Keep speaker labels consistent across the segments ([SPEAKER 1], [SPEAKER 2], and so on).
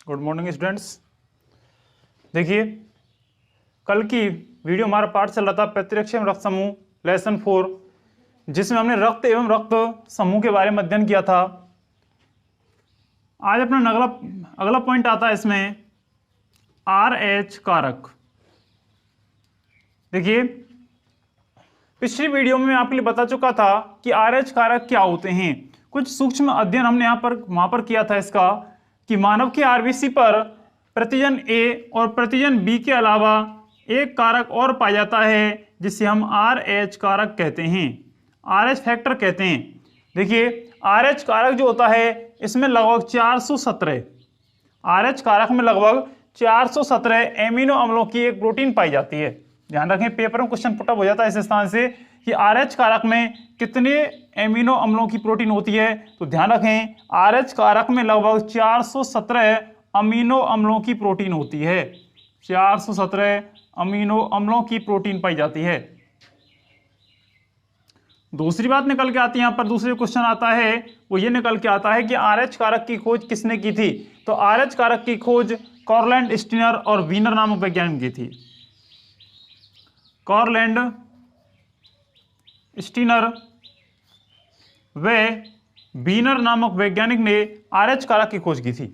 [SPEAKER 1] Good morning students. देखिए, कल की वीडियो हमारा पाठ चल रहा था प्रतिरक्ष एवं रक्त समूह लेसन 4, जिसमें हमने रक्त एवं रक्त समूह के बारे में अध्ययन किया था। आज अपना अगला पॉइंट आता है इसमें RH कारक। देखिए, पिछली वीडियो में मैं आपके लिए बता चुका था कि RH कारक क्या होते हैं। कुछ सूक्ष्म अध्ययन हमने वहां पर किया था इसका कि मानव के आरबीसी पर प्रतिजन A और प्रतिजन B के अलावा एक कारक और पाया जाता है जिसे हम RH कारक कहते हैं, RH फैक्टर कहते हैं। देखिए, RH कारक जो होता है इसमें लगभग 417 RH कारक में लगभग 417 एमिनो अम्लों की एक प्रोटीन पाई जाती है। ध्यान रखें, पेपर में क्वेश्चन पुटअप हो जाता है इस स्थान से कि RH कारक में कितने एमिनो अम्लों की प्रोटीन होती है। तो ध्यान रखें, RH कारक में लगभग 417 अमीनो अम्लों की प्रोटीन होती है। 417 अमीनो अम्लों की प्रोटीन पाई जाती है। दूसरी बात निकल के आती है, यहां पर दूसरे क्वेश्चन आता है, वो ये निकल के आता है कि RH कारक की खोज किसने की थी। तो RH कारक की खोज कॉरलैंड, स्टीनर और वीनर नामक वैज्ञानिक की थी। कॉरलैंड, स्टीनर व वीनर नामक वैज्ञानिक ने RH कारक की खोज की थी।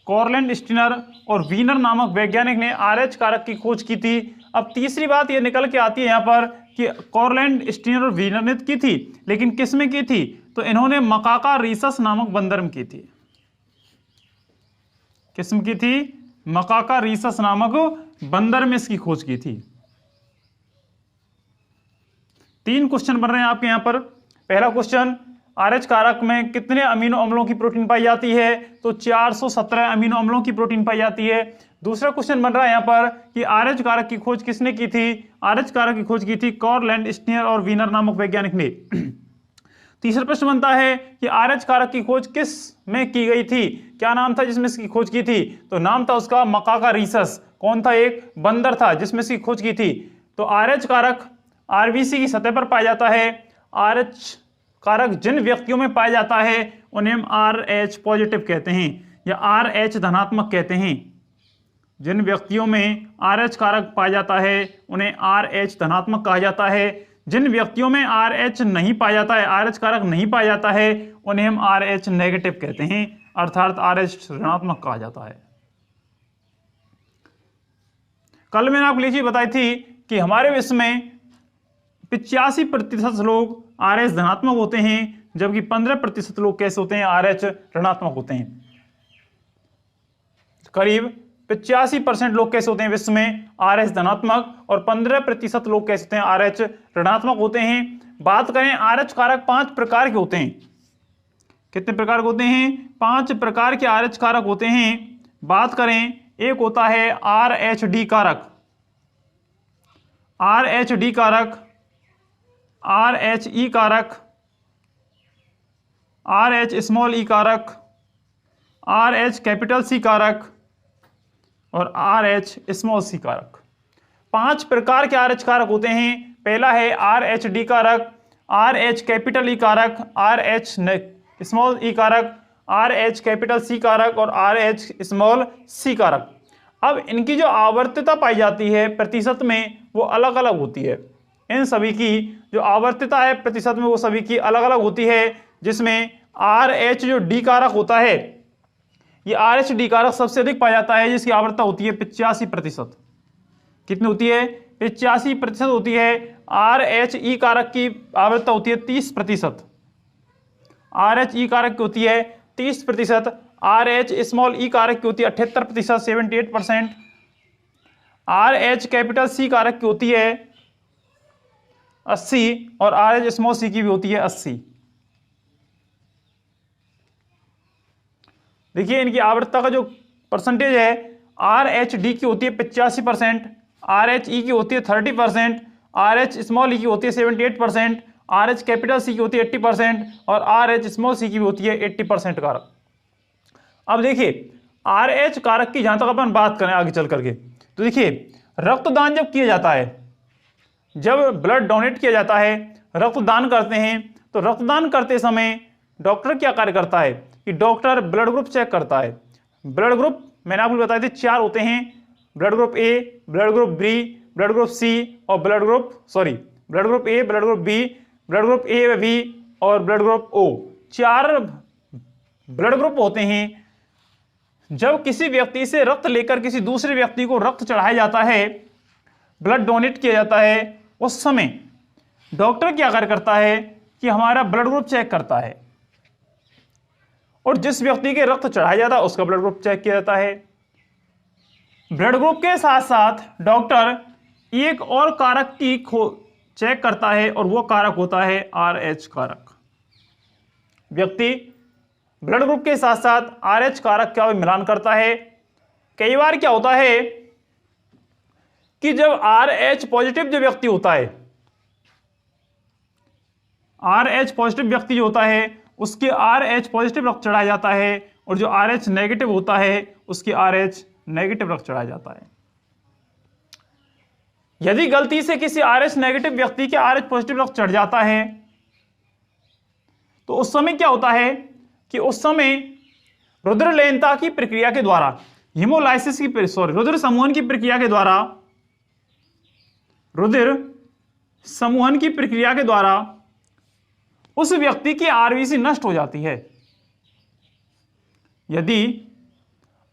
[SPEAKER 1] कॉरलैंड, स्टीनर और वीनर नामक वैज्ञानिक ने RH कारक की खोज की थी। अब तीसरी बात यह निकल के आती है यहां पर कि कॉरलैंड, स्टीनर और वीनर ने की थी, लेकिन किस में की थी। तो इन्होंने मकाका रीसस नामक बंदर में की थी। किस में की थी? मकाका रीसस नामक बंदर में इसकी खोज की थी। 3 क्वेश्चन बन रहे हैं आपके यहां पर। पहला क्वेश्चन, RH कारक में कितने अमीनो अम्लों की प्रोटीन पाई जाती है। तो 417 अमीनो अम्लों की प्रोटीन पाई जाती है। दूसरा क्वेश्चन बन रहा है यहां पर कि RH कारक की खोज किसने की थी। RH कारक की खोज की थी कॉरलैंड, स्टीनर और वीनर नामक वैज्ञानिक ने। तीसरा प्रश्न बनता है कि RH कारक की खोज किस में की गई थी, क्या नाम था जिसमें इसकी खोज की थी। तो नाम था उसका मकाका रीसस। कौन था? एक बंदर था जिसमें इसकी खोज की थी। तो RH कारक आरबीसी की सतह पर पाया जाता है। RH कारक जिन व्यक्तियों में पाया जाता है उन्हें हम RH पॉजिटिव कहते हैं या RH धनात्मक कहते हैं। जिन व्यक्तियों में RH कारक पाया जाता है उन्हें RH धनात्मक कहा जाता है। जिन व्यक्तियों में RH नहीं पाया जाता है, RH कारक नहीं पाया जाता है, उन्हें हम RH नेगेटिव कहते हैं, अर्थात RH ऋणात्मक कहा जाता है। कल मैंने आपको ये चीज बताई थी कि हमारे विश्व में 85% लोग RH धनात्मक होते हैं, जबकि 15% लोग कैसे होते हैं? RH ऋणात्मक होते हैं। करीब 85% लोग कैसे होते हैं विश्व में? RH धनात्मक, और 15% लोग कैसे होते हैं? RH ऋणात्मक होते हैं। बात करें, RH कारक 5 प्रकार के होते हैं। कितने प्रकार के होते हैं? 5 प्रकार के RH कारक होते हैं। बात करें, एक होता है RHD कारक, RHD कारक, RHE कारक, RH स्मॉल ई कारक, RH कैपिटल सी कारक और RH स्मॉल सी कारक। 5 प्रकार के RH कारक होते हैं। पहला है RHD कारक, RH कैपिटल ई कारक, RH स्मॉल ई कारक, RH कैपिटल सी कारक और RH स्मॉल सी कारक। अब इनकी जो आवर्तता पाई जाती है प्रतिशत में वो अलग अलग होती है। इन सभी की जो आवर्तता है प्रतिशत में वो सभी की अलग अलग होती है, जिसमें RH जो D कारक होता है, ये RHD कारक सबसे अधिक पाया जाता है, जिसकी आवर्तता होती है 85%। कितनी होती है? 85% होती है। RHE कारक की आवर्तता होती है 30%। RHE कारक की होती है 30%। RH स्मॉल ई कारक की होती है 78%, 78%। RH कैपिटल सी कारक की होती है 80 और RH स्मॉल सी की भी होती है 80। देखिए, इनकी आवर्तता का जो परसेंटेज है, RHD की होती है 85%, RHE की होती है 30%, RH स्मॉल ई की होती है 78%, RH कैपिटल सी की होती है 80% और RH स्मॉल सी की भी होती है 80% कारक। अब देखिए, RH कारक की जहां तक अपन बात करें आगे चल करके, तो देखिए, रक्तदान जब किया जाता है, जब ब्लड डोनेट किया जाता है, रक्तदान करते हैं, तो रक्तदान करते समय डॉक्टर क्या कार्य करता है? कि डॉक्टर ब्लड ग्रुप चेक करता है। ब्लड ग्रुप मैंने आपको बताए थे 4 होते हैं, blood group A, blood group B, blood group C और blood group A, blood group B, blood group A B और blood group O. 4 blood group होते हैं। जब किसी व्यक्ति से रक्त लेकर किसी दूसरे व्यक्ति को रक्त चढ़ाया जाता है, ब्लड डोनेट किया जाता है, उस समय डॉक्टर क्या कार्य करता है कि हमारा ब्लड ग्रुप चेक करता है और जिस व्यक्ति के रक्त चढ़ाया जाता है उसका ब्लड ग्रुप चेक किया जाता है। ब्लड ग्रुप के साथ साथ डॉक्टर एक और कारक की चेक करता है और वो कारक होता है RH कारक। व्यक्ति ब्लड ग्रुप के साथ साथ RH कारक का भी मिलान करता है। कई बार क्या होता है कि जब RH पॉजिटिव जो व्यक्ति होता है, RH पॉजिटिव व्यक्ति जो होता है उसके RH पॉजिटिव रक्त चढ़ाया जाता है और जो RH नेगेटिव होता है उसके RH नेगेटिव रक्त चढ़ाया जाता है। यदि गलती से किसी RH नेगेटिव व्यक्ति के RH पॉजिटिव रक्त चढ़ जाता है तो उस समय क्या होता है कि उस समय रुधिर लेनता की प्रक्रिया के द्वारा, रुधिर समूहन की प्रक्रिया के द्वारा, रुधिर समूहन की प्रक्रिया के द्वारा उस व्यक्ति की आरबीसी नष्ट हो जाती है। यदि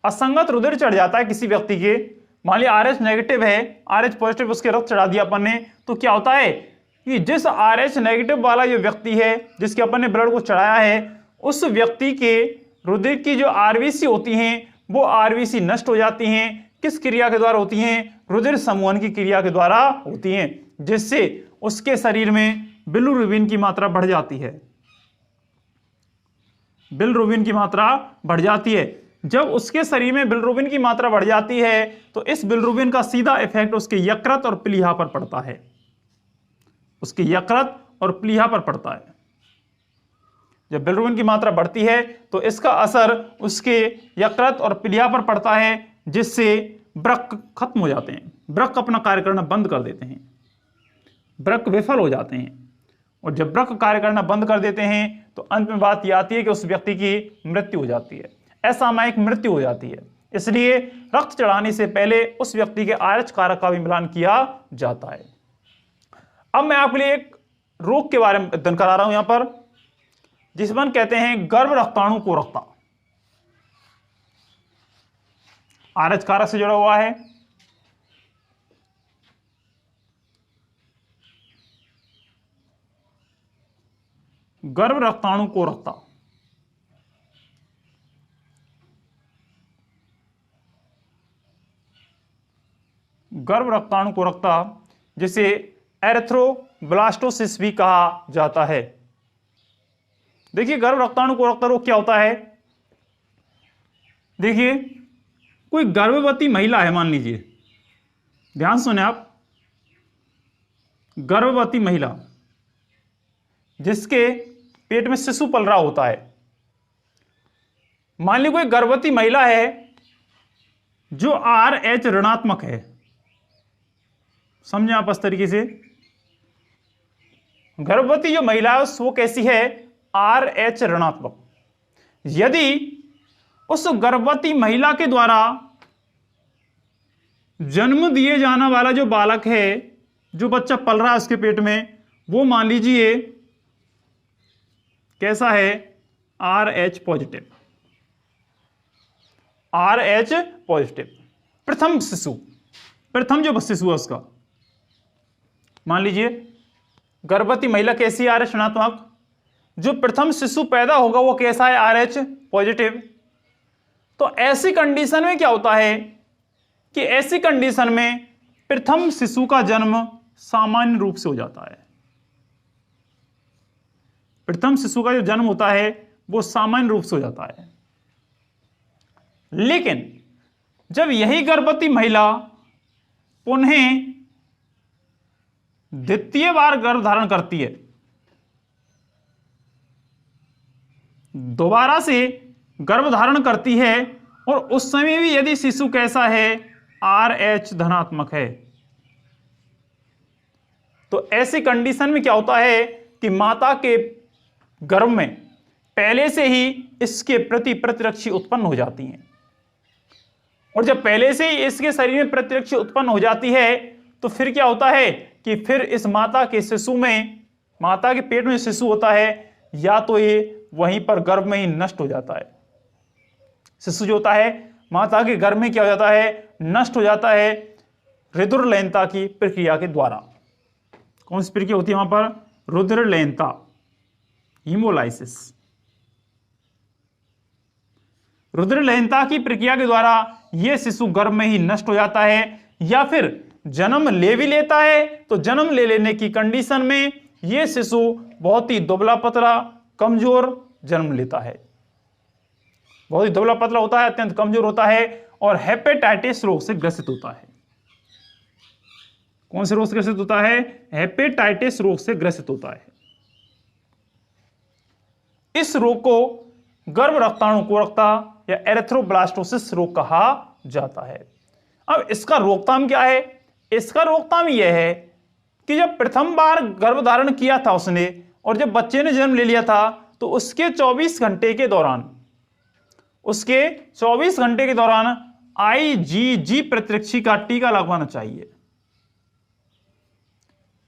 [SPEAKER 1] असंगत रुधिर चढ़ जाता है किसी व्यक्ति के, मान लिया RH नेगेटिव है, RH पॉजिटिव उसके रक्त चढ़ा दिया अपन ने, तो क्या होता है कि जिस RH नेगेटिव वाला जो व्यक्ति है जिसके अपन ने ब्लड को चढ़ाया है, उस व्यक्ति के रुधिर की जो आरबीसी होती हैं वो आरबीसी नष्ट हो जाती हैं। किस क्रिया के द्वारा होती हैं? रुधिर समूहन की क्रिया के द्वारा होती हैं, जिससे उसके शरीर में बिलिरुबिन की मात्रा बढ़ जाती है। बिलिरुबिन की मात्रा बढ़ जाती है। जब उसके शरीर में बिलिरुबिन की मात्रा बढ़ जाती है तो इस बिलिरुबिन का सीधा इफेक्ट उसके यकृत और प्लीहा पर पड़ता है, उसके यकृत और प्लीहा पर पड़ता है। जब बिलिरुबिन की मात्रा बढ़ती है तो इसका असर उसके यकृत और प्लीहा पर पड़ता है, जिससे वृक्क खत्म हो जाते हैं, वृक्क अपना कार्य करना बंद कर देते हैं, वृक्क विफल हो जाते हैं। और जब वृक्क कार्य करना बंद कर देते हैं तो अंत में बात यह आती है कि उस व्यक्ति की मृत्यु हो जाती है, असामयिक मृत्यु हो जाती है। इसलिए रक्त चढ़ाने से पहले उस व्यक्ति के RH कारक का भी मिलान किया जाता है। अब मैं आपके लिए एक रोग के बारे में अध्ययन करा रहा हूं यहां पर, जिसमें कहते हैं गर्भ रक्ताणु कोरकता। RH कारक से जुड़ा हुआ है। गर्भ रक्ताणु कोरकता। गर्भ रक्ताणु कोरकता जिसे एरिथ्रोब्लास्टोसिस भी कहा जाता है। देखिए गर्भ रक्ताणु कोरकता रोग क्या होता है। देखिए कोई गर्भवती महिला है, मान लीजिए, ध्यान सुने आप, गर्भवती महिला जिसके पेट में शिशु पल रहा होता है। मान लीजिए कोई गर्भवती महिला है जो RH ऋणात्मक है, समझे आप इस तरीके से। गर्भवती जो महिला है वो कैसी है? RH ऋणात्मक। यदि उस गर्भवती महिला के द्वारा जन्म दिए जाने वाला जो बालक है, जो बच्चा पल रहा है उसके पेट में, वो मान लीजिए कैसा है? RH positive. RH पॉजिटिव प्रथम शिशु, प्रथम जो शिशु है उसका, मान लीजिए गर्भवती महिला कैसी है? RH ऋणात्मक। जो प्रथम शिशु पैदा होगा वो कैसा है? RH positive. तो ऐसी कंडीशन में क्या होता है कि ऐसी कंडीशन में प्रथम शिशु का जन्म सामान्य रूप से हो जाता है। प्रथम शिशु का जो जन्म होता है वो सामान्य रूप से हो जाता है। लेकिन जब यही गर्भवती महिला पुनः द्वितीय बार गर्भ धारण करती है, दोबारा से गर्भ धारण करती है, और उस समय भी यदि शिशु कैसा है? RH धनात्मक है, तो ऐसी कंडीशन में क्या होता है कि माता के गर्भ में पहले से ही इसके प्रति प्रतिरक्षी उत्पन्न हो जाती हैं। और जब पहले से ही इसके शरीर में प्रतिरक्षी उत्पन्न हो जाती है तो फिर क्या होता है कि फिर इस माता के शिशु में, माता के पेट में शिशु होता है, या तो ये वहीं पर गर्भ में ही नष्ट हो जाता है। शिशु जो होता है माता के गर्भ में क्या हो जाता है, नष्ट हो जाता है रुद्रलयनता की प्रक्रिया के द्वारा। कौन सी प्रक्रिया होती है वहां पर? रुद्रलयनता, हीमोलाइसिस। रुद्रलयनता की प्रक्रिया के द्वारा यह शिशु गर्भ में ही नष्ट हो जाता है, या फिर जन्म ले भी लेता है तो जन्म ले लेने की कंडीशन में यह शिशु बहुत ही दुबला पतला कमजोर जन्म लेता है, बहुत ही दुबला पतला होता है, अत्यंत कमजोर होता है और हेपेटाइटिस रोग से ग्रसित होता है। कौन से रोग से ग्रसित होता है? हेपेटाइटिस रोग से ग्रसित होता है। इस रोग को गर्भ रक्ताणु कोरकता या एरिथ्रोब्लास्टोसिस रोग कहा जाता है। अब इसका रोकथाम क्या है? इसका रोकथाम यह है कि जब प्रथम बार गर्भधारण किया था उसने और जब बच्चे ने जन्म ले लिया था तो उसके 24 घंटे के दौरान IgG प्रतिरक्षी का टीका लगवाना चाहिए।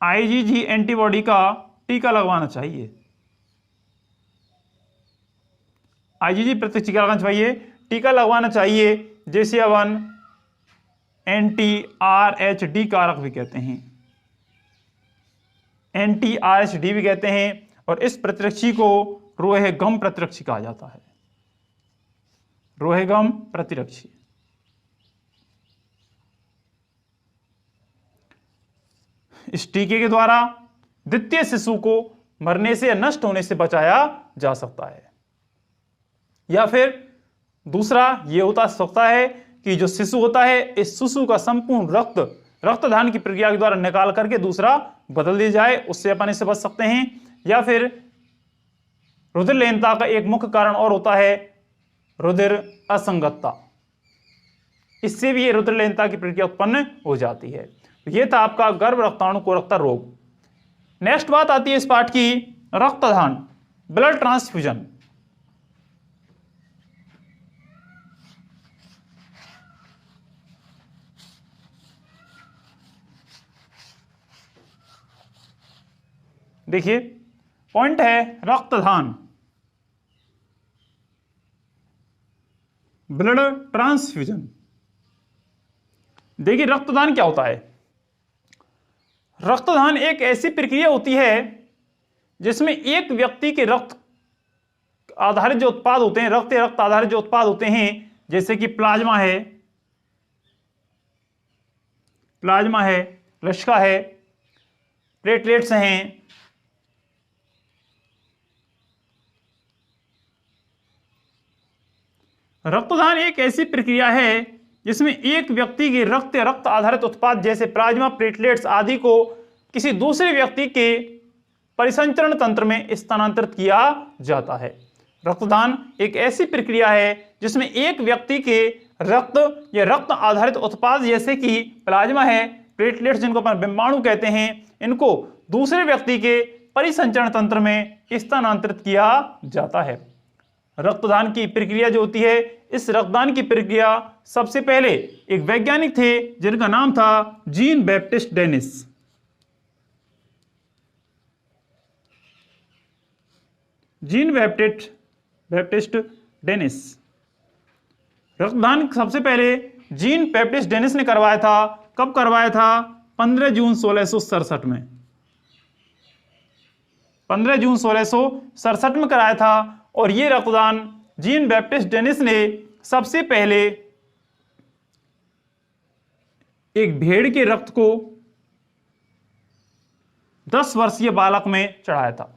[SPEAKER 1] IgG एंटीबॉडी का टीका लगवाना चाहिए। IgG प्रतिरक्षी का लगवाना चाहिए, टीका लगवाना चाहिए, जैसे अपन anti-RHD कारक भी कहते हैं, anti-RHD भी कहते हैं, और इस प्रतिरक्षी को रोहेगम प्रतिरक्षी कहा जाता है। रोहेगम प्रतिरक्षी। इस टीके के द्वारा द्वितीय शिशु को मरने से या नष्ट होने से बचाया जा सकता है। या फिर दूसरा ये होता सकता है कि जो शिशु होता है इस शिशु का संपूर्ण रक्तदान की प्रक्रिया के द्वारा निकाल करके दूसरा बदल दिया जाए, उससे अपन इससे बच सकते हैं। या फिर रुधिरलेनता का एक मुख्य कारण और होता है रुधिर असंगतता, इससे भी ये रुधिरलेनता की प्रक्रिया उत्पन्न हो जाती है। यह था आपका गर्भ रक्ताणु कोरकता रोग। नेक्स्ट बात आती है इस पाठ की, रक्तदान, ब्लड ट्रांसफ्यूजन। देखिए पॉइंट है रक्तदान, ब्लड ट्रांसफ्यूजन। देखिए रक्तदान क्या होता है? रक्तदान एक ऐसी प्रक्रिया होती है जिसमें एक व्यक्ति के रक्त आधारित जो उत्पाद होते हैं, रक्त या रक्त आधारित जो उत्पाद होते हैं, जैसे कि प्लाज्मा है, लसिका है, प्लेटलेट्स हैं, रक्तदान एक ऐसी प्रक्रिया है जिसमें एक व्यक्ति के रक्त या रक्त आधारित उत्पाद जैसे प्लाज्मा, प्लेटलेट्स आदि को किसी दूसरे व्यक्ति के परिसंचरण तंत्र में स्थानांतरित किया जाता है। रक्तदान एक ऐसी प्रक्रिया है जिसमें एक व्यक्ति के रक्त या रक्त आधारित उत्पाद जैसे कि प्लाज्मा है, प्लेटलेट्स जिनको अपन बिंबाणु कहते हैं, इनको दूसरे व्यक्ति के परिसंचरण तंत्र में स्थानांतरित किया जाता है। रक्तदान की प्रक्रिया जो होती है, इस रक्तदान की प्रक्रिया सबसे पहले एक वैज्ञानिक थे जिनका नाम था Jean Baptiste Denis. Jean Baptiste Denis रक्तदान सबसे पहले जीन बैप्टिस्ट डेनिस ने करवाया था। कब करवाया था? 15 जून 1667 में। 15 जून 1667 में कराया था। और यह रक्तदान जीन बैप्टिस्ट डेनिस ने सबसे पहले एक भेड़ के रक्त को 10 वर्षीय बालक में चढ़ाया था।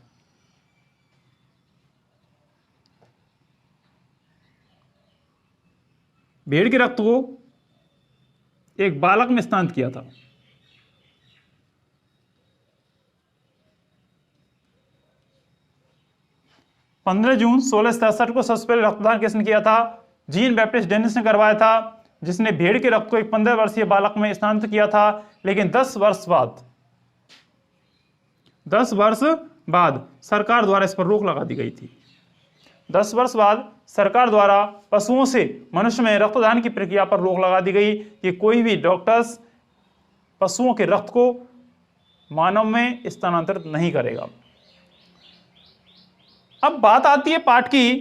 [SPEAKER 1] भेड़ के रक्त को एक बालक में स्थानांतरित किया था। पंद्रह जून 1667 को सबसे पहले रक्तदान किसने किया था? जीन बैप्टिस्ट डेनिस ने करवाया था, जिसने भेड़ के रक्त को एक 15 वर्षीय बालक में स्थानांतरित किया था। लेकिन 10 वर्ष बाद सरकार द्वारा इस पर रोक लगा दी गई थी। 10 वर्ष बाद सरकार द्वारा पशुओं से मनुष्य में रक्तदान की प्रक्रिया पर रोक लगा दी गई कि कोई भी डॉक्टर्स पशुओं के रक्त को मानव में स्थानांतरित नहीं करेगा। अब बात आती है पाठ की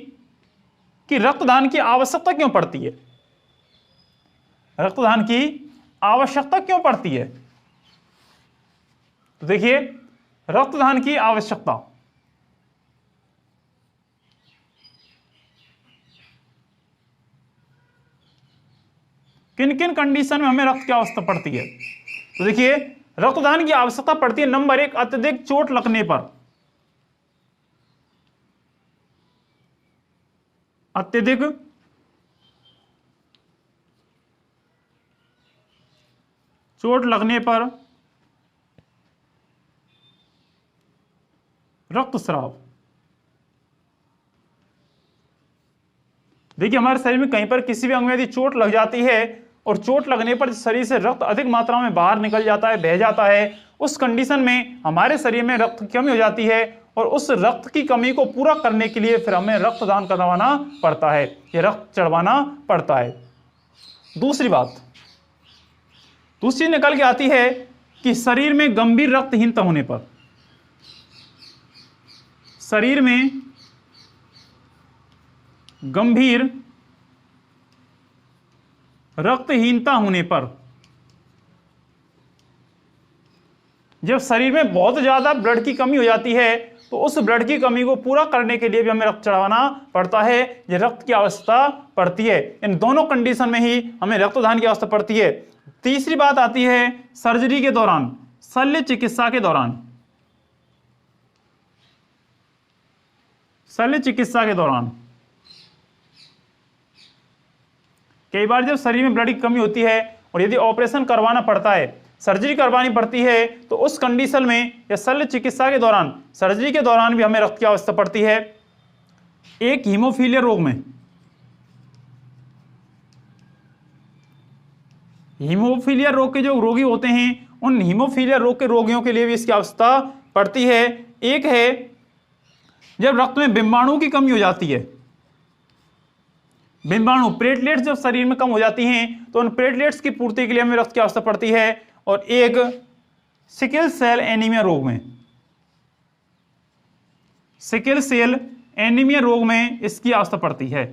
[SPEAKER 1] कि रक्तदान की आवश्यकता क्यों पड़ती है। रक्तदान की आवश्यकता क्यों पड़ती है? तो देखिए, रक्तदान की आवश्यकता किन किन कंडीशन में हमें रक्त की आवश्यकता पड़ती है। तो देखिए, रक्तदान की आवश्यकता पड़ती है नंबर 1, अत्यधिक चोट लगने पर। अत्यधिक चोट लगने पर रक्तस्राव। देखिए, हमारे शरीर में कहीं पर किसी भी अंग में यदि चोट लग जाती है और चोट लगने पर शरीर से रक्त अधिक मात्रा में बाहर निकल जाता है, बह जाता है, उस कंडीशन में हमारे शरीर में रक्त की कमी हो जाती है और उस रक्त की कमी को पूरा करने के लिए फिर हमें रक्तदान करवाना पड़ता है, ये रक्त चढ़वाना पड़ता है। दूसरी चीज निकल के आती है कि शरीर में गंभीर रक्तहीनता होने पर, शरीर में गंभीर रक्तहीनता होने पर, जब शरीर में बहुत ज्यादा ब्लड की कमी हो जाती है तो उस ब्लड की कमी को पूरा करने के लिए भी हमें रक्त चढ़ाना पड़ता है, ये रक्त की आवश्यकता पड़ती है। इन दोनों कंडीशन में ही हमें रक्तदान की आवश्यकता पड़ती है। तीसरी बात आती है सर्जरी के दौरान, शल्य चिकित्सा के दौरान। शल्य चिकित्सा के दौरान कई बार जब शरीर में ब्लड की कमी होती है और यदि ऑपरेशन करवाना पड़ता है, सर्जरी करवानी पड़ती है, तो उस कंडीशन में या शल्य चिकित्सा के दौरान, सर्जरी के दौरान भी हमें रक्त की आवश्यकता पड़ती है। एक हीमोफीलिया रोग में, हीमोफीलिया रोग के जो रोगी होते हैं उन हीमोफीलिया रोग के रोगियों के लिए भी इसकी आवश्यकता पड़ती है। एक है जब रक्त में बिंबाणु की कमी हो जाती है, बिंबाणु प्लेटलेट्स जब शरीर में कम हो जाती हैं तो उन प्लेटलेट्स की पूर्ति के लिए हमें रक्त की आवश्यकता पड़ती है। और एक सिकल सेल एनीमिया रोग में, सिकल सेल एनीमिया रोग में इसकी आवश्यकता पड़ती है।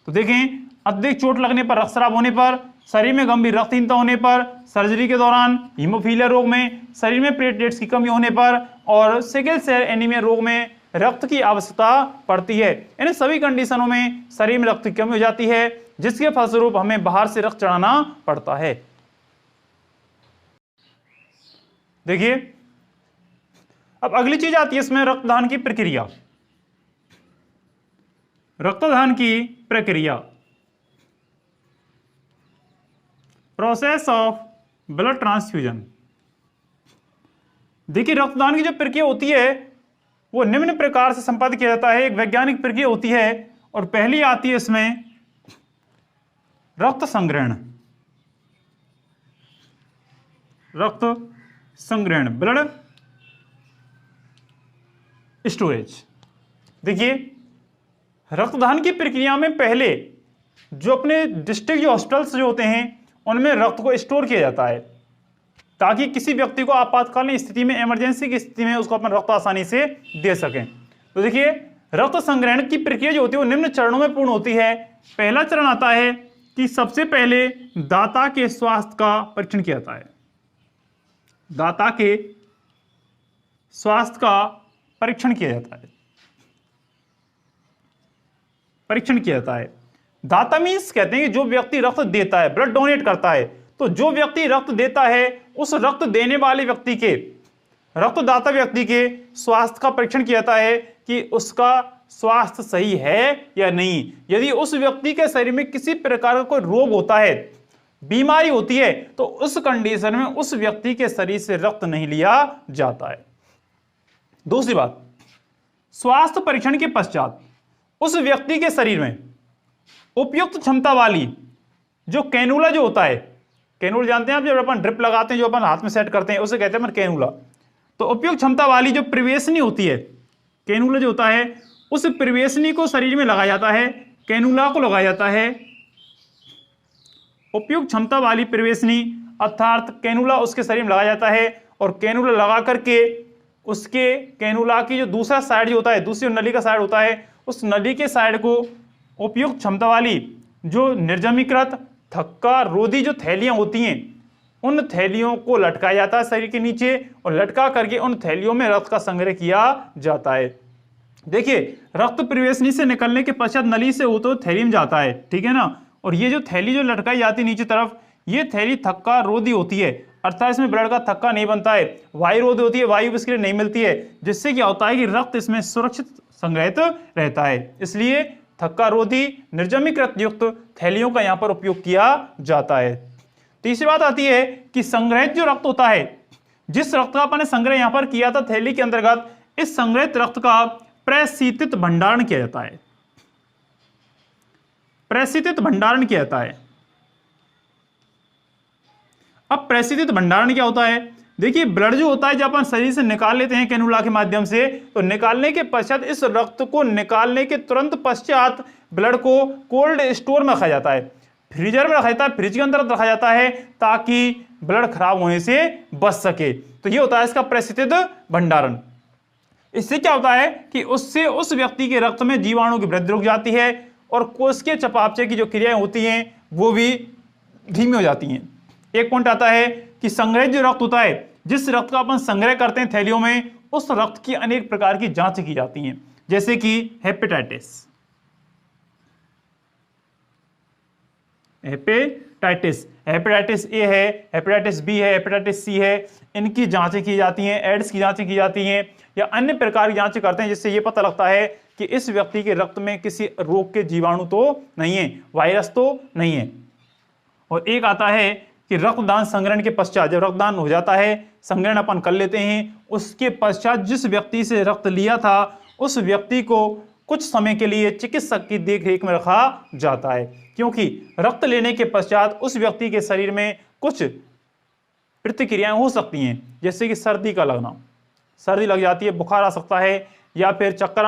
[SPEAKER 1] तो देखें, अत्यधिक चोट लगने पर, रक्तस्राव होने पर, शरीर में गंभीर रक्तहीनता होने पर, सर्जरी के दौरान, हीमोफीलिया रोग में, शरीर में प्लेटलेट्स की कमी होने पर और सिकल सेल एनीमिया रोग में रक्त की आवश्यकता पड़ती है। इन सभी कंडीशनों में शरीर में रक्त की कमी हो जाती है, जिसके फलस्वरूप हमें बाहर से रक्त चढ़ाना पड़ता है। देखिए, अब अगली चीज आती है इसमें रक्तदान की प्रक्रिया। रक्तदान की प्रक्रिया, प्रोसेस ऑफ ब्लड ट्रांसफ्यूजन। देखिए, रक्तदान की जो प्रक्रिया होती है वो निम्न प्रकार से संपादित किया जाता है। एक वैज्ञानिक प्रक्रिया होती है और पहली आती है इसमें रक्त संग्रहण। रक्त संग्रहण, ब्लड स्टोरेज। देखिए, रक्तदान की प्रक्रिया में पहले जो अपने डिस्ट्रिक्ट जो हॉस्पिटल्स जो होते हैं उनमें रक्त को स्टोर किया जाता है ताकि किसी व्यक्ति को आपातकालीन स्थिति में, इमरजेंसी की स्थिति में उसको अपना रक्त आसानी से दे सकें। तो देखिए, रक्त संग्रहण की प्रक्रिया जो होती है वो निम्न चरणों में पूर्ण होती है। पहला चरण आता है कि सबसे पहले दाता के स्वास्थ्य का परीक्षण किया जाता है। दाता के स्वास्थ्य का परीक्षण किया जाता है। परीक्षण किया जाता है। दाता मीन्स कहते हैं कि जो व्यक्ति रक्त देता है, ब्लड डोनेट करता है, तो जो व्यक्ति रक्त देता है उस रक्त देने वाले व्यक्ति के, रक्तदाता व्यक्ति के स्वास्थ्य का परीक्षण किया जाता है कि उसका स्वास्थ्य सही है या नहीं। यदि उस व्यक्ति के शरीर में किसी प्रकार का कोई रोग होता है, बीमारी होती है, तो उस कंडीशन में उस व्यक्ति के शरीर से रक्त नहीं लिया जाता है। दूसरी बात, स्वास्थ्य परीक्षण के पश्चात उस व्यक्ति के शरीर में उपयुक्त क्षमता वाली जो कैनुला जो होता है, कैनुला जानते हैं आप, जब अपन ड्रिप लगाते हैं, जो अपन हाथ में सेट करते हैं, उसे कहते हैं कैनुला। तो उपयुक्त क्षमता वाली जो प्रवेशनी होती है, कैनुला जो होता है, उस प्रवेशनी को शरीर में लगाया जाता है, कैनुला को लगाया जाता है। उपयुक्त क्षमता वाली प्रवेशनी अर्थात कैनुला उसके शरीर में लगाया जाता है और कैनुला लगा करके उसके कैनुला की जो दूसरा साइड जो होता है, दूसरी नली का साइड होता है, उस नली के साइड को उपयुक्त क्षमता वाली जो निर्जमीकृत थक्का रोधी जो थैलियां होती हैं उन थैलियों को लटकाया जाता है शरीर के नीचे और लटका करके उन थैलियों में रक्त का संग्रह किया जाता है। देखिए, रक्त प्रवेशनी से निकलने के पश्चात नली से वो तो थैली में जाता है, ठीक है ना। और ये जो थैली जो लटकाई जाती है नीचे तरफ, ये थैली थक्का रोधी होती है, अर्थात इसमें ब्लड का थक्का नहीं बनता है, वायु रोधी होती है, वायु इसके लिए नहीं मिलती है, जिससे क्या होता है कि रक्त इसमें सुरक्षित संग्रहित रहता है। इसलिए थक्का रोधी निर्जमीकृत युक्त थैलियों का यहाँ पर उपयोग किया जाता है। तीसरी बात आती है कि संग्रहित जो रक्त होता है, जिस रक्त का अपन ने संग्रह यहां पर किया था थैली के अंतर्गत, इस संग्रहित रक्त का प्रशीतित भंडारण किया जाता है। प्रशीतित भंडारण किया जाता है। अब प्रशीतित भंडारण क्या होता है? देखिए, ब्लड जो होता है जब अपन शरीर से निकाल लेते हैं कैनुला के माध्यम से, तो निकालने के पश्चात इस रक्त को निकालने के तुरंत पश्चात ब्लड को कोल्ड स्टोर में रखा जाता है, फ्रीजर में रखा जाता है, फ्रिज के अंदर रखा जाता है ताकि ब्लड खराब होने से बच सके। तो ये होता है इसका प्रशीतित भंडारण। इससे क्या होता है कि उससे उस व्यक्ति के रक्त में जीवाणु की वृद्धि रुक जाती है और कोशिकीय चयापचय की जो क्रियाएं होती हैं वो भी धीमी हो जाती हैं। एक पॉइंट आता है कि संग्रहित जो रक्त होता है, जिस रक्त का अपन संग्रह करते हैं थैलियों में, उस रक्त की अनेक प्रकार की जांच की जाती हैं, जैसे कि हेपेटाइटिस ए है, हेपेटाइटिस बी है, हेपेटाइटिस सी है, इनकी जांचें की जाती हैं, एड्स की जांचें की जाती हैं या अन्य प्रकार की जांचें करते हैं, जिससे यह पता लगता है कि इस व्यक्ति के रक्त में किसी रोग के जीवाणु तो नहीं है, वायरस तो नहीं है। और एक आता है कि रक्तदान संग्रहण के पश्चात, जब रक्तदान हो जाता है, संग्रहण अपन कर लेते हैं, उसके पश्चात जिस व्यक्ति से रक्त लिया था उस व्यक्ति को कुछ समय के लिए चिकित्सक की देखरेख में रखा जाता है, क्योंकि रक्त लेने के पश्चात उस व्यक्ति के शरीर में कुछ प्रतिक्रियाएं हो सकती हैं, जैसे कि सर्दी का लगना, सर्दी लग जाती है, बुखार आ सकता है या फिर चक्कर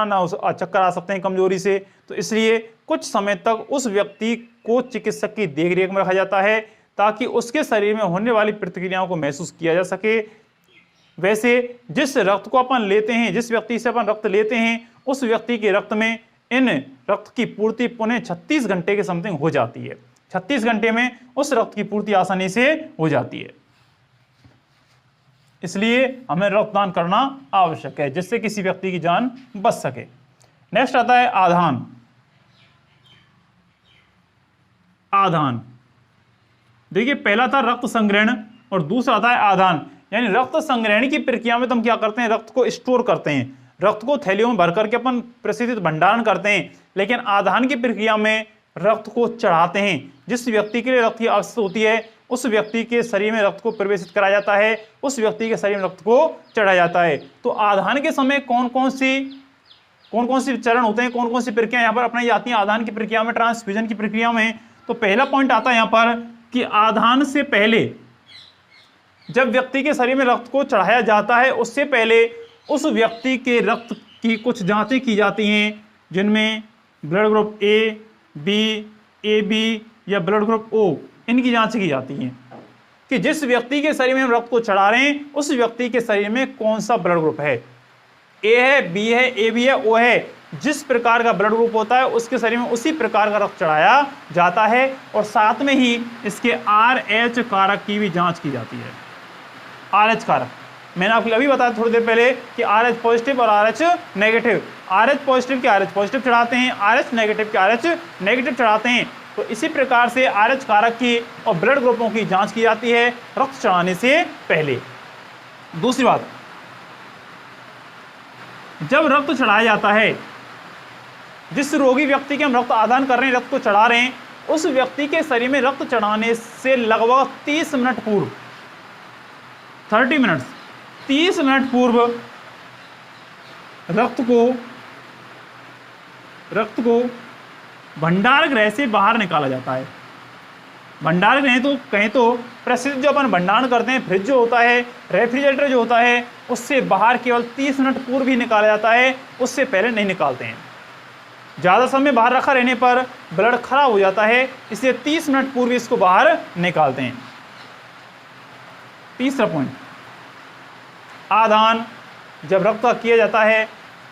[SPEAKER 1] आ सकते हैं कमजोरी से। तो इसलिए कुछ समय तक उस व्यक्ति को चिकित्सक की देखरेख में रखा जाता है ताकि उसके शरीर में होने वाली प्रतिक्रियाओं को महसूस किया जा सके। वैसे जिस रक्त को अपन लेते हैं, जिस व्यक्ति से अपन रक्त लेते हैं, उस व्यक्ति के रक्त में इन रक्त की पूर्ति पुनः 36 घंटे के समथिंग हो जाती है। 36 घंटे में उस रक्त की पूर्ति आसानी से हो जाती है। इसलिए हमें रक्तदान करना आवश्यक है, जिससे किसी व्यक्ति की जान बच सके। नेक्स्ट आता है आधान। आधान, देखिए, पहला था रक्त संग्रहण और दूसरा आता है आधान। यानी रक्त संग्रहण की प्रक्रिया में हम क्या करते हैं, रक्त को स्टोर करते हैं, रक्त को थैलियों में भर करके अपन प्रशीतित भंडारण करते हैं। लेकिन आधान की प्रक्रिया में रक्त को चढ़ाते हैं। जिस व्यक्ति के लिए रक्त की आवश्यकता होती है उस व्यक्ति के शरीर में रक्त को प्रवेशित कराया जाता है, उस व्यक्ति के शरीर में रक्त को चढ़ाया जाता है। तो आधान के समय कौन कौन सी चरण होते हैं, कौन कौन सी प्रक्रिया यहाँ पर अपनाई जाती हैं आधान की प्रक्रिया में, ट्रांसफ्यूजन की प्रक्रिया में। तो पहला पॉइंट आता है यहाँ पर कि आधान से पहले जब व्यक्ति के शरीर में रक्त को चढ़ाया जाता है, उससे पहले उस व्यक्ति के रक्त की कुछ जांचें की जाती हैं, जिनमें blood group A, B, A B या ब्लड ग्रुप ओ, इनकी जांच की जाती हैं कि जिस व्यक्ति के शरीर में हम रक्त को चढ़ा रहे हैं उस व्यक्ति के शरीर में कौन सा ब्लड ग्रुप है, ए है, बी है, ए बी है, ओ है। जिस प्रकार का ब्लड ग्रुप होता है उसके शरीर में उसी प्रकार का रक्त चढ़ाया जाता है और साथ में ही इसके RH कारक की भी जांच की जाती है। RH कारक मैंने आपको अभी बताया थोड़ी देर पहले कि RH पॉजिटिव और RH नेगेटिव, RH पॉजिटिव के RH पॉजिटिव चढ़ाते हैं, RH नेगेटिव के RH नेगेटिव चढ़ाते हैं। तो इसी प्रकार से RH कारक की और ब्लड ग्रुपों की जांच की जाती है रक्त चढ़ाने से पहले। दूसरी बात, जब रक्त चढ़ाया जाता है, जिस रोगी व्यक्ति के हम रक्त आदान कर रहे हैं, रक्त को चढ़ा रहे हैं, उस व्यक्ति के शरीर में रक्त चढ़ाने से लगभग 30 मिनट पूर्व, 30 मिनट, 30 मिनट पूर्व रक्त को भंडार गृह से बाहर निकाला जाता है। भंडार गृह तो कहें तो प्रसिद्ध जो अपन भंडारण करते हैं, फ्रिज जो होता है, रेफ्रिजरेटर जो होता है, उससे बाहर केवल 30 मिनट पूर्व ही निकाला जाता है, उससे पहले नहीं निकालते हैं। ज़्यादा समय बाहर रखा रहने पर ब्लड खराब हो जाता है, इसलिए 30 मिनट पूर्व इसको बाहर निकालते हैं। तीसरा पॉइंट, आदान जब रक्त का किया जाता है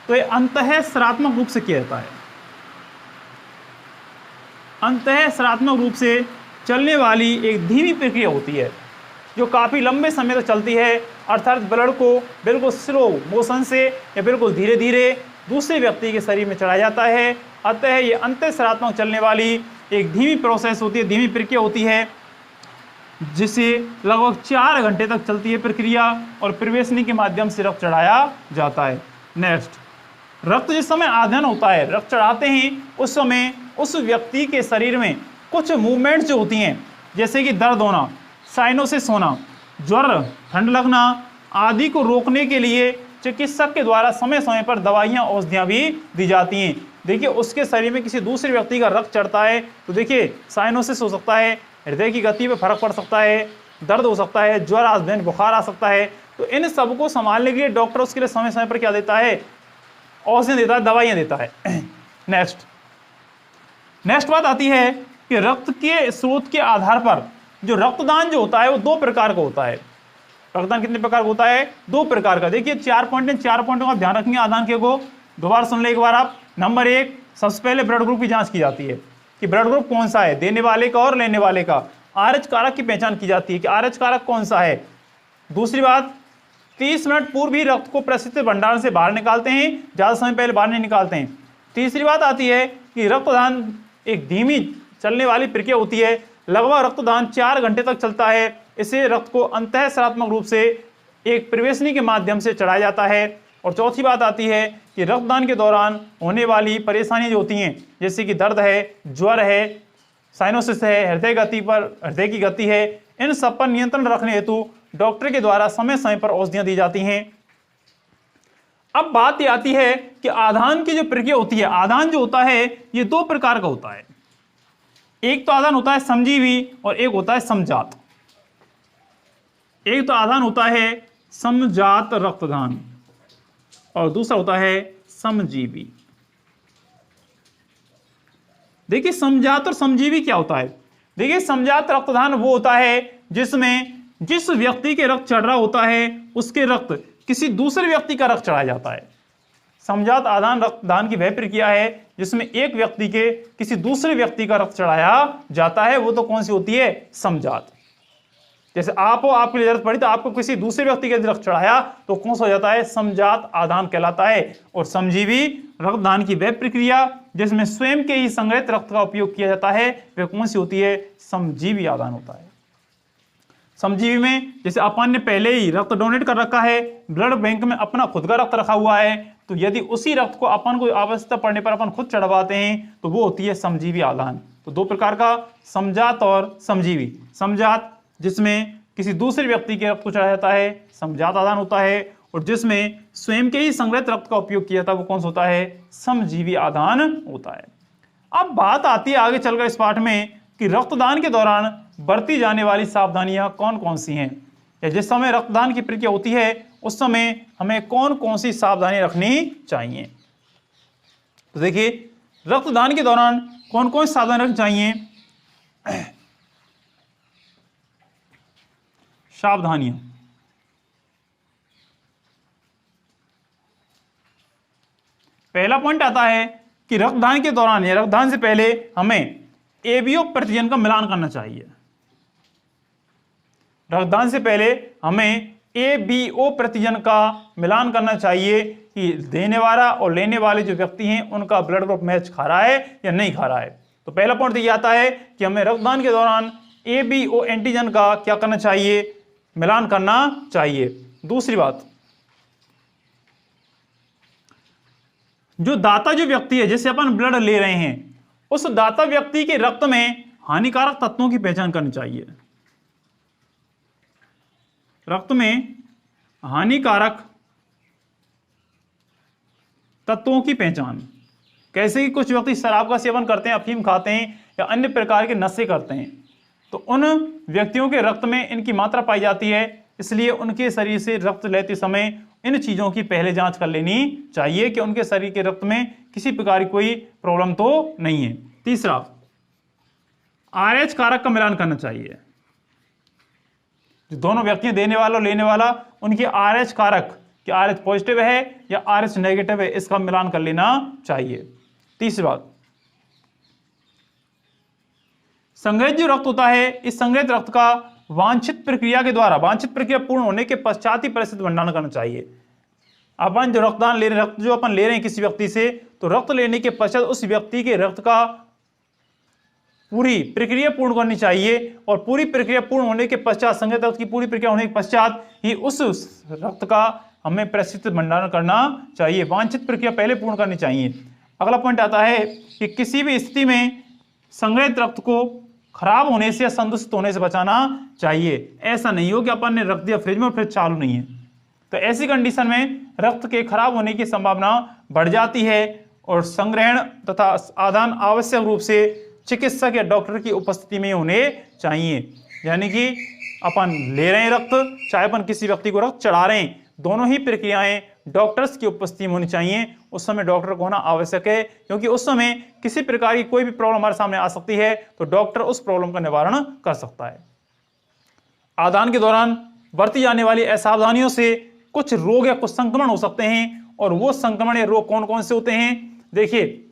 [SPEAKER 1] तो ये अंतःस्रात्मक रूप से किया जाता है। अंतःस्रात्मक रूप से चलने वाली एक धीमी प्रक्रिया होती है जो काफ़ी लंबे समय तक चलती है, अर्थात ब्लड को बिल्कुल स्लो मोशन से या बिल्कुल धीरे धीरे दूसरे व्यक्ति के शरीर में चढ़ाया जाता है। अतः ये अंतःस्रात्मक चलने वाली एक धीमी प्रोसेस होती है, धीमी प्रक्रिया होती है, जिसे लगभग 4 घंटे तक चलती है प्रक्रिया और प्रवेशनी के माध्यम से रक्त चढ़ाया जाता है। नेक्स्ट, रक्त जिस समय आधान होता है, रक्त चढ़ाते हैं उस समय उस व्यक्ति के शरीर में कुछ मूवमेंट्स जो होती हैं, जैसे कि दर्द होना, साइनोसिस होना, ज्वर, ठंड लगना आदि को रोकने के लिए चिकित्सक के द्वारा समय समय पर दवाइयाँ औषधियाँ भी दी जाती हैं। देखिए उसके शरीर में किसी दूसरे व्यक्ति का रक्त चढ़ता है तो देखिए साइनोसिस हो सकता है, हृदय की गति पे फर्क पड़ सकता है, दर्द हो सकता है, ज्वर आ सकता है, बुखार आ सकता है। तो इन सबको संभालने के लिए डॉक्टर उसके लिए समय समय पर क्या देता है, औषधियाँ देता है, दवाइयाँ देता है। नेक्स्ट बात आती है कि रक्त के स्रोत के आधार पर जो रक्तदान जो होता है वो 2 प्रकार का होता है। रक्तदान कितने प्रकार का होता है, 2 प्रकार का। देखिए 4 पॉइंट हैं, 4 पॉइंटों का ध्यान रखेंगे आदान के को। दोबारा सुन ले एक बार आप। नंबर 1, सबसे पहले ब्लड ग्रुप की जांच की जाती है कि ब्लड ग्रुप कौन सा है, देने वाले का और लेने वाले का। RH कारक की पहचान की जाती है कि RH कारक कौन सा है। दूसरी बात, 30 मिनट पूर्व ही रक्त को प्रसिद्ध भंडारण से बाहर निकालते हैं, ज़्यादा समय पहले बाहर नहीं निकालते हैं। तीसरी बात आती है कि रक्तदान एक धीमी चलने वाली प्रक्रिया होती है, लगभग रक्तदान 4 घंटे तक चलता है। इसे रक्त को अंतःस्रात्मक रूप से एक प्रवेशनी के माध्यम से चढ़ाया जाता है। और चौथी बात आती है कि रक्तदान के दौरान होने वाली परेशानियां जो होती हैं, जैसे कि दर्द है, ज्वर है, साइनोसिस है, हृदय की गति है, इन सब पर नियंत्रण रखने हेतु डॉक्टर के द्वारा समय समय पर औषधियां दी जाती हैं। अब बात ये आती है कि आदान की जो प्रक्रिया होती है, आदान जो होता है ये 2 प्रकार का होता है। एक तो आदान होता है समजीवी और एक होता है समजात। एक तो आदान होता है समजात रक्तदान और दूसरा होता है समजीवी। देखिए समजात और समजीवी क्या होता है। देखिए समजात रक्तदान वो होता है जिसमें जिस व्यक्ति के रक्त चढ़ रहा होता है उसके रक्त किसी दूसरे व्यक्ति का रक्त चढ़ाया जाता है। समजात आदान रक्तदान की वह प्रक्रिया है जिसमें एक व्यक्ति के किसी दूसरे व्यक्ति का रक्त चढ़ाया जाता है। वो तो कौन सी होती है, समजात। जैसे आप हो, आपके लिए जरूरत पड़ी तो आपको किसी दूसरे व्यक्ति के रक्त चढ़ाया तो कौन सा हो जाता है, समजात आदान कहलाता है। और समजीवी रक्तदान की वह प्रक्रिया जिसमें स्वयं के ही संग्रहित रक्त का उपयोग किया जाता है वह कौन सी होती है, समजीवी आदान होता है। समजीवी में जैसे अपन ने पहले ही रक्त डोनेट कर रखा है, ब्लड बैंक में अपना खुद का रक्त रखा हुआ है, तो यदि उसी रक्त को अपन को आवश्यकता पड़ने पर अपन खुद चढ़वाते हैं तो वो होती है समजीवी आदान। तो 2 प्रकार का, समजात और समजीवी। समजात जिसमें किसी दूसरे व्यक्ति के रक्त को चढ़ाया जाता है, समजात आदान होता है। और जिसमें स्वयं के ही संग्रहित रक्त का उपयोग किया जाता है वो कौन सा होता है, समजीवी आदान होता है। अब बात आती है आगे चलकर इस पाठ में कि रक्तदान के दौरान बरती जाने वाली सावधानियां कौन कौन सी हैं, या जिस समय रक्तदान की प्रक्रिया होती है उस समय हमें कौन कौन सी सावधानी रखनी चाहिए। तो देखिए रक्तदान के दौरान कौन कौन सी सावधानी रखनी चाहिए। सावधानियां, पहला पॉइंट आता है कि रक्तदान के दौरान या रक्तदान से पहले हमें एबीओ प्रतिजन का मिलान करना चाहिए। रक्तदान से पहले हमें एबीओ प्रतिजन का मिलान करना चाहिए कि देने वाला और लेने वाले जो व्यक्ति हैं उनका ब्लड ग्रुप मैच खा रहा है या नहीं खा रहा है। तो पहला पॉइंट ये आता है कि हमें रक्तदान के दौरान एबीओ एंटीजन का क्या करना चाहिए, मिलान करना चाहिए। दूसरी बात, जो दाता जो व्यक्ति है जिससे अपन ब्लड ले रहे हैं उस दाता व्यक्ति के रक्त में हानिकारक तत्वों की पहचान करनी चाहिए। रक्त में हानिकारक तत्वों की पहचान कैसे कि कुछ व्यक्ति शराब का सेवन करते हैं, अफीम खाते हैं या अन्य प्रकार के नशे करते हैं, तो उन व्यक्तियों के रक्त में इनकी मात्रा पाई जाती है इसलिए उनके शरीर से रक्त लेते समय इन चीजों की पहले जांच कर लेनी चाहिए कि उनके शरीर के रक्त में किसी प्रकार की कोई प्रॉब्लम तो नहीं है। तीसरा, RH कारक का मिलान करना चाहिए। जो दोनों व्यक्ति देने वाला और लेने वाला, उनकी RH कारक कि RH पॉजिटिव है या RH नेगेटिव है, इसका मिलान कर लेना चाहिए। तीसरी बात, संग्रहित जो रक्त होता है, इस संग्रहित रक्त का वांछित प्रक्रिया के द्वारा, वांछित प्रक्रिया पूर्ण होने के पश्चात ही परिस्थिति भंडारण करना चाहिए। अपन जो रक्तदान ले रहे, रक्त जो अपन ले रहे हैं किसी व्यक्ति से, तो रक्त लेने के पश्चात उस व्यक्ति के रक्त का पूरी प्रक्रिया पूर्ण करनी चाहिए, और पूरी प्रक्रिया पूर्ण होने के पश्चात, संग्रहित रक्त की पूरी प्रक्रिया होने के पश्चात ही उस रक्त का हमें परिस्थिति भंडारण करना चाहिए। वांछित प्रक्रिया पहले पूर्ण करनी चाहिए। अगला पॉइंट आता है कि किसी भी स्थिति में संग्रहित रक्त को खराब होने से या संदूषित होने से बचाना चाहिए। ऐसा नहीं हो कि अपन ने रख दिया फ्रिज में और फ्रिज चालू नहीं है, तो ऐसी कंडीशन में रक्त के खराब होने की संभावना बढ़ जाती है और संग्रहण तथा आदान आवश्यक रूप से चिकित्सक या डॉक्टर की उपस्थिति में होने चाहिए। यानी कि अपन ले रहे हैं रक्त, चाहे अपन किसी व्यक्ति को रक्त चढ़ा रहे हैं, दोनों ही प्रक्रियाएं डॉक्टर्स की उपस्थिति में होनी चाहिए। उस समय डॉक्टर को होना आवश्यक है, क्योंकि उस समय किसी प्रकार की कोई भी प्रॉब्लम हमारे सामने आ सकती है, तो डॉक्टर उस प्रॉब्लम का निवारण कर सकता है। आदान के दौरान बरती जाने वाली असावधानियों से कुछ रोग या कुछ संक्रमण हो सकते हैं, और वो संक्रमण या रोग कौन कौन से होते हैं? देखिए,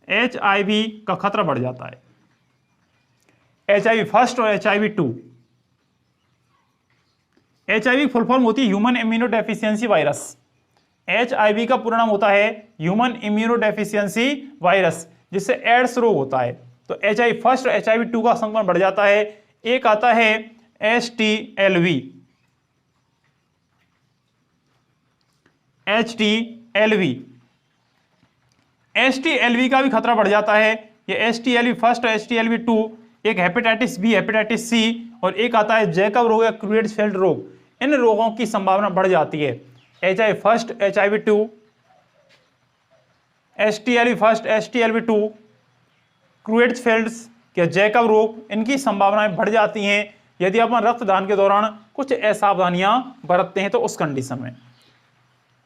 [SPEAKER 1] HIV का खतरा बढ़ जाता है। HIV फर्स्ट और HIV 2। HIV फुल फॉर्म होती है human immuno deficiency virus. HIV का पूरा नाम होता है ह्यूमन इम्यूनो डेफिशिएंसी वायरस, जिससे एड्स रोग होता है। तो HIV फर्स्ट और HIV 2 का संक्रमण बढ़ जाता है। एक आता है HTLV। HTLV का भी खतरा बढ़ जाता है। ये HTLV फर्स्ट और HTLV 2, एक हेपेटाइटिस बी, हेपेटाइटिस सी, और एक आता है जैकब रोग या क्रुएट्सफेल्ड रोग। इन रोगों की संभावना बढ़ जाती है। HIV first, HIV 2, HTLV first, HTLV 2, क्रुएट्सफेल्ड या जैकब रोग, इनकी संभावनाएं बढ़ जाती हैं यदि अपन रक्तदान के दौरान कुछ असावधानियां बरतते हैं तो उस कंडीशन में।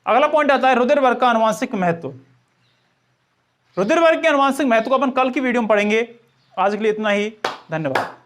[SPEAKER 1] अगला पॉइंट आता है रुधिर वर्ग का आनुवांशिक महत्व। रुधिर वर्ग के आनुवांशिक महत्व को अपन कल की वीडियो में पढ़ेंगे। आज के लिए इतना ही, धन्यवाद।